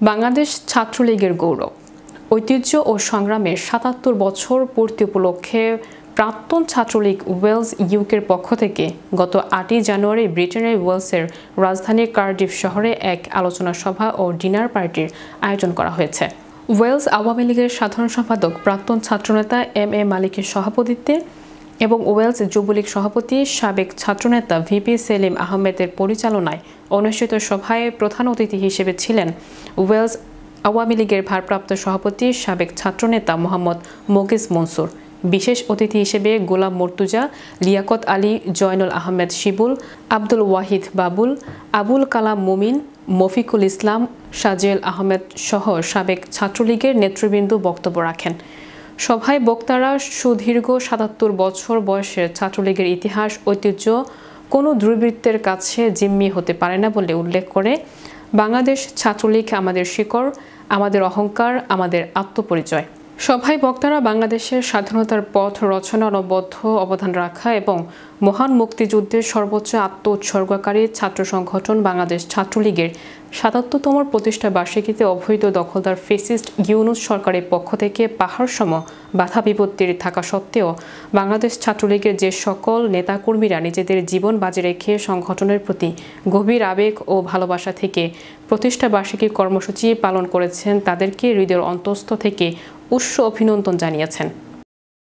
বাংলাদেশ ছাত্রলীগের গৌরব, ঐতিহ্য ও সংগ্রামের ৭৭ বছর পূর্তি উপলক্ষে প্রাক্তন ছাত্রলীগ ওয়েলস ইউকের পক্ষ থেকে গত ৮ই জানুয়ারি ব্রিটেনের ওয়েলসের রাজধানী কার্ডিফ শহরে এক আলোচনা সভা ও ডিনার পার্টির আয়োজন করা হয়েছে। ওয়েলস আওয়ামী লীগের সাধারণ সম্পাদক প্রাক্তন ছাত্রনেতা এম.এ. মালিকের সভাপতিত্বে এবং ওয়েলস যুবলীগ সভাপতি সাবেক ছাত্রনেতা ভিপি সেলিম আহমেদের পরিচালনায় অনুষ্ঠিত সভায় প্রধান অতিথি হিসেবে ছিলেন ওয়েলস আওয়ামী লীগের ভারপ্রাপ্ত সভাপতি সাবেক ছাত্রনেতা মোহাম্মদ মোকিস মনসুর। বিশেষ অতিথি হিসেবে গোলাম মর্তুজা, লিয়াকত আলী, জয়নুল আহমেদ শিবুল, আব্দুল ওয়াহিদ বাবুল, আবুল কালাম মুমিন, মফিকুল ইসলাম, সাজিয়েল আহমেদ সহ সাবেক ছাত্রলীগের নেতৃবৃন্দ বক্তব্য রাখেন। সভায় বক্তারা সুদীর্ঘ ৭৭ বছর বয়সের ছাত্রলীগের ইতিহাস, ঐতিহ্য কোনো দুর্বৃত্তের কাছে জিম্মি হতে পারে না বলে উল্লেখ করে বাংলাদেশ ছাত্রলীগ আমাদের শিকড়, আমাদের অহংকার, আমাদের আত্মপরিচয়। সভায় বক্তারা বাংলাদেশের স্বাধীনতার পথ রচনা অনবদ্য অবদান রাখা এবং মহান মুক্তিযুদ্ধের সর্বোচ্চ আত্ম উৎসর্গকারী ছাত্র সংগঠন বাংলাদেশ ছাত্রলীগের ৭৭তম প্রতিষ্ঠা বার্ষিকীতে অবৈধ দখলদার ফ্যাসিস্ট ইউনূস সরকারের পক্ষ থেকে পাহাড়সম বাধা বিপত্তির থাকা সত্ত্বেও বাংলাদেশ ছাত্রলীগের যে সকল নেতাকর্মীরা নিজেদের জীবন বাজি রেখে সংগঠনের প্রতি গভীর আবেগ ও ভালোবাসা থেকে প্রতিষ্ঠা বার্ষিকী কর্মসূচি পালন করেছেন তাদেরকে হৃদয়ের অন্তঃস্থ থেকে উষ্ণ অভিনন্দন জানিয়েছেন।